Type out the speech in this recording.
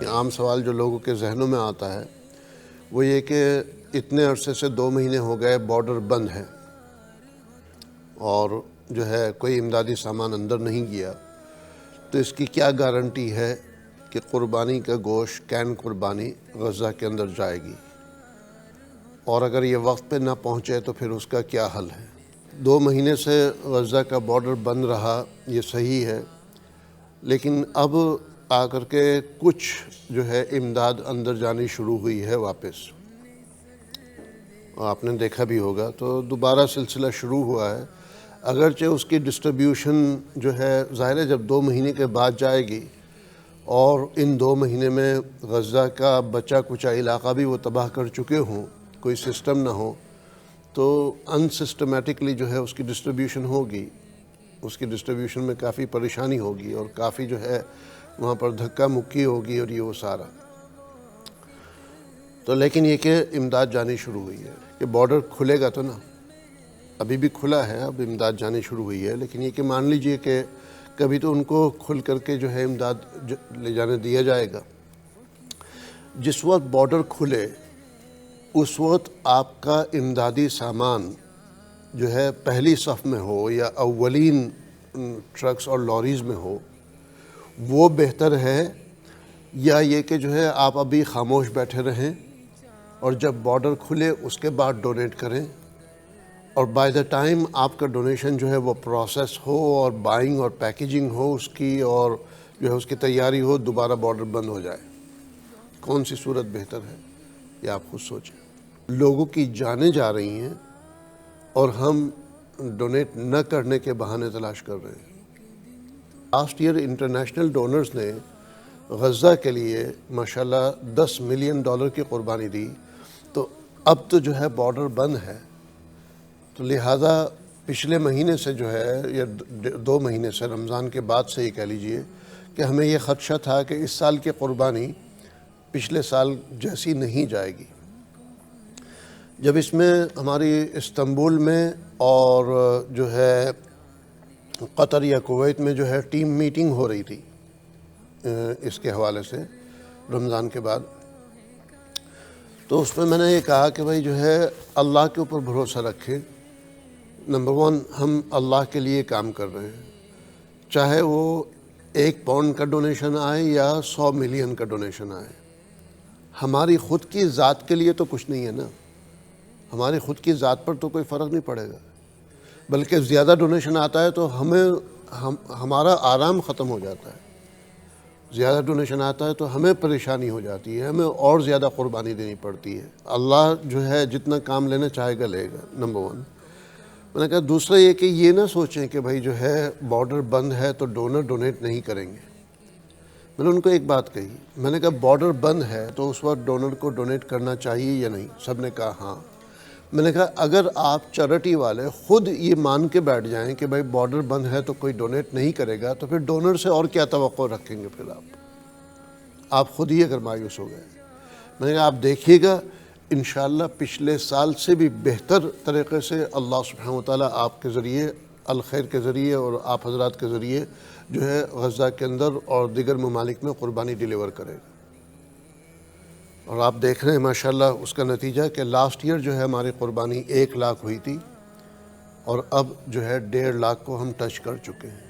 عام سوال جو لوگوں کے ذہنوں میں آتا ہے وہ یہ کہ اتنے عرصے سے 2 مہینے ہو گئے بارڈر بند ہے اور جو ہے کوئی امدادی سامان اندر نہیں گیا، تو اس کی کیا گارنٹی ہے کہ قربانی کا گوشت کین قربانی غزہ کے اندر جائے گی، اور اگر یہ وقت پہ نہ پہنچے تو پھر اس کا کیا حل ہے؟ 2 مہینے سے غزہ کا بارڈر بند رہا، یہ صحیح ہے، لیکن اب آ کر کے کچھ جو ہے امداد اندر جانی شروع ہوئی ہے واپس، آپ نے دیکھا بھی ہوگا، تو دوبارہ سلسلہ شروع ہوا ہے، اگرچہ اس کی ڈسٹریبیوشن جو ہے ظاہر ہے جب 2 مہینے کے بعد جائے گی اور ان 2 مہینے میں غزہ کا بچا کچا علاقہ بھی وہ تباہ کر چکے ہوں، کوئی سسٹم نہ ہو، تو انسسٹمیٹکلی جو ہے اس کی ڈسٹریبیوشن ہوگی، اس کی ڈسٹریبیوشن میں کافی پریشانی ہوگی اور کافی جو ہے وہاں پر دھکا مکی ہوگی اور یہ وہ سارا، تو لیکن یہ کہ امداد جانی شروع ہوئی ہے کہ بارڈر کھلے گا تو نا، ابھی بھی کھلا ہے، اب امداد جانی شروع ہوئی ہے، لیکن یہ کہ مان لیجئے کہ کبھی تو ان کو کھل کر کے جو ہے امداد لے جانے دیا جائے گا۔ جس وقت بارڈر کھلے اس وقت آپ کا امدادی سامان جو ہے پہلی صف میں ہو یا اولین ٹرکس اور لوریز میں ہو، وہ بہتر ہے یا یہ کہ جو ہے آپ ابھی خاموش بیٹھے رہیں اور جب بارڈر کھلے اس کے بعد ڈونیٹ کریں، اور بائی دا ٹائم آپ کا ڈونیشن جو ہے وہ پروسیس ہو اور بائنگ اور پیکیجنگ ہو اس کی اور جو ہے اس کی تیاری ہو، دوبارہ بارڈر بند ہو جائے؟ کون سی صورت بہتر ہے یہ آپ خود سوچیں۔ لوگوں کی جانیں جا رہی ہیں اور ہم ڈونیٹ نہ کرنے کے بہانے تلاش کر رہے ہیں۔ لاسٹ ایئر انٹرنیشنل ڈونرز نے غزہ کے لیے ماشاءاللہ $10 ملین کی قربانی دی، تو اب تو جو ہے بارڈر بند ہے، تو لہٰذا پچھلے مہینے سے جو ہے یا 2 مہینے سے رمضان کے بعد سے یہ کہہ لیجئے کہ ہمیں یہ خدشہ تھا کہ اس سال کی قربانی پچھلے سال جیسی نہیں جائے گی۔ جب اس میں ہماری استنبول میں اور جو ہے قطر یا کویت میں جو ہے ٹیم میٹنگ ہو رہی تھی اس کے حوالے سے رمضان کے بعد، تو اس میں میں نے یہ کہا کہ بھائی جو ہے اللہ کے اوپر بھروسہ رکھیں۔ نمبر 1 ہم اللہ کے لیے کام کر رہے ہیں، چاہے وہ 1 پاؤنڈ کا ڈونیشن آئے یا 100 ملین کا ڈونیشن آئے، ہماری خود کی ذات کے لیے تو کچھ نہیں ہے نا، ہماری خود کی ذات پر تو کوئی فرق نہیں پڑے گا، بلکہ زیادہ ڈونیشن آتا ہے تو ہمارا آرام ختم ہو جاتا ہے، زیادہ ڈونیشن آتا ہے تو ہمیں پریشانی ہو جاتی ہے، ہمیں اور زیادہ قربانی دینی پڑتی ہے۔ اللہ جو ہے جتنا کام لینا چاہے گا لے گا، نمبر 1۔ میں نے کہا دوسرا یہ کہ یہ نہ سوچیں کہ بھائی جو ہے بارڈر بند ہے تو ڈونر ڈونیٹ نہیں کریں گے۔ میں نے ان کو ایک بات کہی، میں نے کہا بارڈر بند ہے تو اس وقت ڈونر کو ڈونیٹ کرنا چاہیے یا نہیں؟ سب نے کہا ہاں۔ میں نے کہا اگر آپ چیریٹی والے خود یہ مان کے بیٹھ جائیں کہ بھائی بارڈر بند ہے تو کوئی ڈونیٹ نہیں کرے گا، تو پھر ڈونر سے اور کیا توقع رکھیں گے؟ پھر آپ خود ہی اگر مایوس ہو گئے۔ میں نے کہا آپ دیکھیے گا انشاءاللہ پچھلے سال سے بھی بہتر طریقے سے اللہ سبحانہ وتعالیٰ آپ کے ذریعے، الخیر کے ذریعے اور آپ حضرات کے ذریعے جو ہے غزہ کے اندر اور دیگر ممالک میں قربانی ڈیلیور کرے گا، اور آپ دیکھ رہے ہیں ماشاءاللہ اس کا نتیجہ کہ لاسٹ ایئر جو ہے ہماری قربانی 1 لاکھ ہوئی تھی اور اب جو ہے 1.5 لاکھ کو ہم ٹچ کر چکے ہیں۔